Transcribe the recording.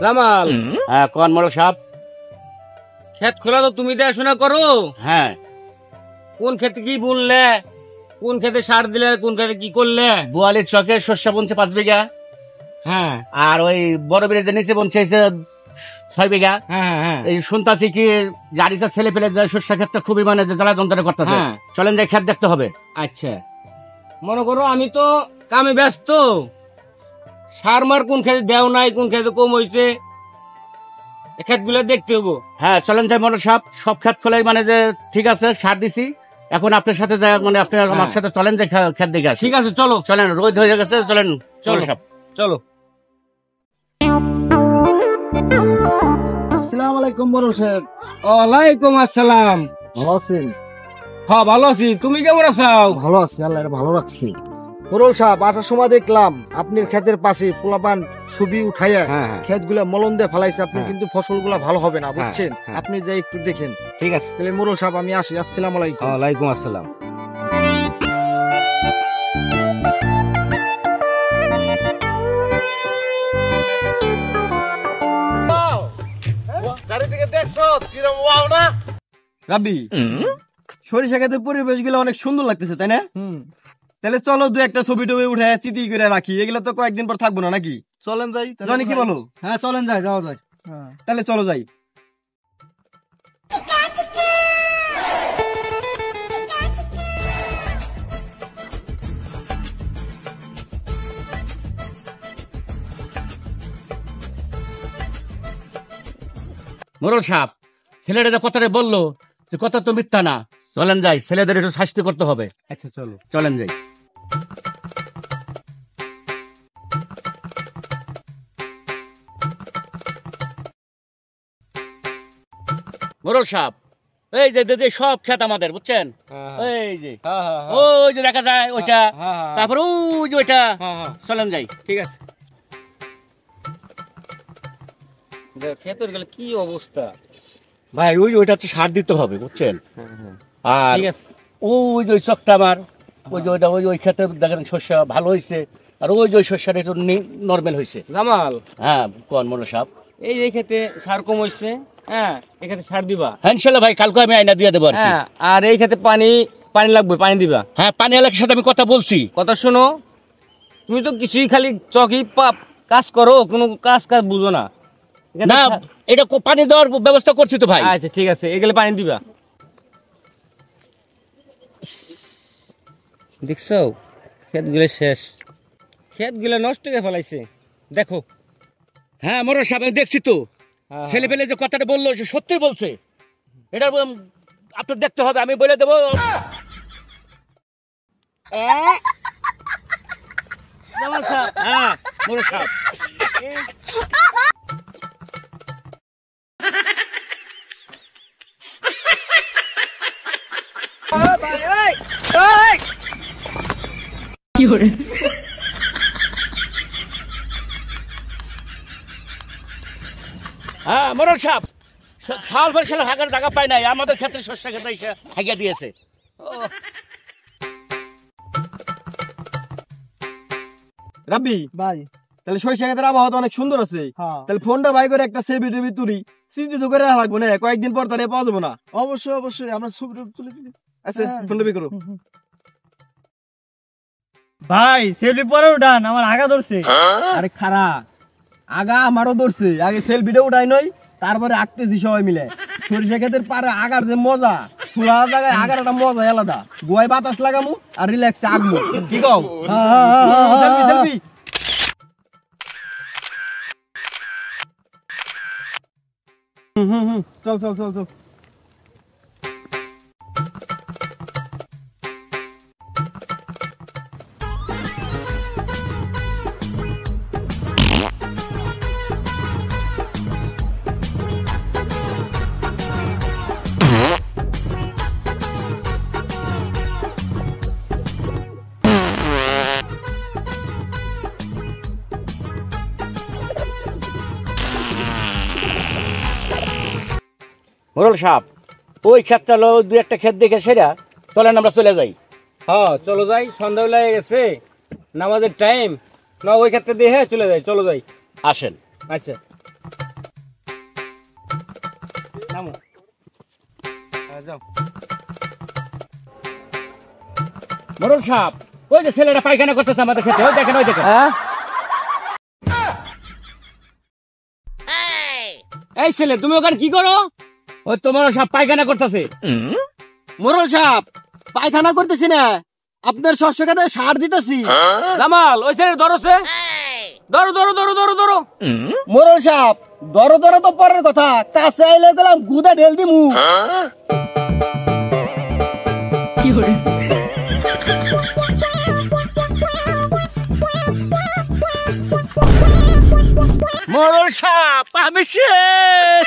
জামাল। হ্যাঁ কোন মোড়ল সাহেব? ক্ষেত খোলা তো তুমি দেখাশোনা করো। হ্যাঁ। কোন ক্ষেতে কি বুনলে, কোন ক্ষেতে সার দিলে, কোন ক্ষেতে কি করলে? বোয়ালির চকে শস্য বুনছে 5 বিঘা। হ্যাঁ আর ওই বড় বিলের নিচে বুনছে 6 বিঘা। হ্যাঁ হ্যাঁ। এই শুনতাছি কি জারিসা ছেলে পেলে যায় শস্য ক্ষেত্রে খুবই মানে জ্বালা যন্ত্রণা করতেছে। হ্যাঁ। চলেন যাই ক্ষেত দেখতে হবে। আচ্ছা মনে করো আমি তো কামে ব্যস্ত, সার মার কোন খেতে দেও নাই, কোন খেতে কম হয়েছে, ক্ষেত গুলো দেখতে হবো। হ্যাঁ চলেন যাই মোড়ল সাহেব, সব ক্ষেত খোলাই মানে যে ঠিক আছে, সার দিছি। এখন আপনার সাথে যাই, মানে আপনি আমার সাথে চলেন যে ক্ষেত দেখে আসি। ঠিক আছে চলো। চলেন, রোদ হয়ে গেছে, চলেন চলো মোড়ল সাহেব। চলো। আসসালামু আলাইকুম মোড়ল সাহেব। ওয়ালাইকুম আসসালাম। ভালো আছেন? হ্যাঁ ভালো আছি, তুমি কেমন আছো? ভালো আছি, আল্লাহ ভালো রাখছি। মোড়ল সাহেব আসার সময় দেখলাম আপনার ক্ষেতের পাশে পোলাপান ছবি উঠাইয়া হ্যাঁ হ্যাঁ ক্ষেত গুলা মলন দিয়ে ফেলাইছে। আপনি হ্যাঁ। কিন্তু ফসল গুলা ভালো হবে না, বুঝছেন? হ্যাঁ। আপনি যাই একটু দেখেন। ঠিক আছে। তাহলে মোড়ল সাহেব আমি আসি, আসসালামু আলাইকুম। ওয়ালাইকুম আসসালাম। চারিদিকে দেখছো কিরকম ওয়াও না? রাব্বি, সরিষা ক্ষেতের পরিবেশ গুলো অনেক সুন্দর লাগতেছে, তাই না? তাহলে চলো দু একটা ছবি টবি উঠে চিঠি করে রাখি, এগুলো তো কয়েকদিন পর থাকবো না নাকি? চলেন যাই। জানি কি বলো? হ্যাঁ চলেন যাই, যাওয়া যায়। তাহলে চলো যাই। মোড়ল সাহেব, ছেলেটা কথাটা বললো যে কথা তো মিথ্যা না। চলেন যাই, ছেলেদের একটু শাস্তি করতে হবে। আচ্ছা চলো। চলেন যাই। মোড়ল সাহেব, এই যে যে সব ক্ষেত আমাদের, বুঝছেন? এই যে ওই যে দেখা যায় ওইটা, তারপর ওই যে ওইটা। চলেন যাই। ঠিক আছে। ক্ষেতের গেলে কি অবস্থা ভাই, ওই যে ওইটা হচ্ছে সার দিতে হবে, বুঝছেন? আর ঠিক আছে। ওই যে ওই চকটা আমার, ওই যে ওইটা, ওই ওই ক্ষেত্রে দেখেন শস্য ভালো হয়েছে, আর ওই যে ওই শস্যটা একটু নর্মাল হয়েছে। জামাল, হ্যাঁ কোন মোড়ল সাহেব? এই যে ক্ষেতে সার কম হয়েছে, হ্যাঁ এখানে সার দিবা। হ্যাঁ ইনশাল্লাহ ভাই, কালকে আমি আইনা দিয়ে দেবো আর কি। হ্যাঁ আর এই ক্ষেতে পানি পানি লাগবে, পানি দিবা। হ্যাঁ, পানি এলাকার সাথে আমি কথা বলছি। কথা শোনো, তুমি তো কিছুই খালি চকি কাজ করো, কোনো কাজ কাজ বুঝো না। এখানে না, এটা পানি দেওয়ার ব্যবস্থা করছি তো ভাই। আচ্ছা ঠিক আছে, এগুলো পানি দিবা। দেখছো ক্ষেতগুলো শেষ, ক্ষেতগুলো নষ্ট করে ফেলাইছে, দেখো। হ্যাঁ মোড়ল সাহেব, আমি দেখছি তো। হ্যাঁ। ছেলে পেলে যে কথাটা বললো সে সত্যি বলছে। এটা আপনার দেখতে হবে, আমি বলে দেবো। জামাল সাহেব, হ্যাঁ মোড়ল সাহেব। হ্যাঁ মোড়ল সাহেব, সাল ফসল হাগার জায়গা পায় নাই, আমাদের ক্ষেত্রে শস্য ক্ষেত্রে এসে হাগিয়ে দিয়েছে। রাব্বি ভাই। তাহলে সরিষা ক্ষেতের আবহাওয়া তো অনেক সুন্দর আছে। হ্যাঁ তাহলে ফোনটা বাই করে একটা সেভি টেবি তুলি, স্মৃতি তো করে রাখা লাগবো না, কয়েকদিন পর তাহলে পাওয়া যাবো না। অবশ্যই অবশ্যই, আমরা ছবি তুলে তুলি। আচ্ছা ফোনটা বি করো। ভাই সেলফি পরে উঠান, আমার আগা ধরছে। আরে খারা, আগা আমারও ধরছে, আগে সেলফিটা উঠাই নই, তারপরে আঁকতেছি সবাই মিলে। সরিষা ক্ষেতের পারে আগার যে মজা, খোলা জায়গায় আগার একটা মজা আলাদা। গোয়ায় বাতাস লাগামু আর রিল্যাক্সে আঁকবো, কি কও? Selfie selfie. চল চল চল চল। মোড়ল সাহেব, ওই ক্ষেতটা হলো দু একটা ক্ষেত দেখে সেরা, চলেন আমরা চলে যাই। হ্যাঁ চলো যাই, সন্ধ্যা লেগে গেছে, নামাজের টাইম। না ওই ক্ষেত্রে দিয়ে চলে যাই, চলো যাই। আসেন। আচ্ছা। নামো যাও। মোড়ল সাহেব ওই যে ছেলেটা পায়খানা করতেছে আমাদের খেতে, ওই দেখেন ওই দেখেন। এই ছেলে তুমি ওখানে কি করো? ওই তো মোড়ল সাহেব পায়খানা করতেছে। মোরল সাহেব পায়খানা করতেছি না, আপনার শস্য খেতে সার দিতেছি। জামাল ওই ছেলে ধরছে, ধরো ধরো ধরো ধরো ধরো। মোরল সাহেব দরো দরো তো পরের কথা, কাছে আইলে গেলাম গুদা ঢেল দিমু। মোড়ল সাহেব আমি শেষ।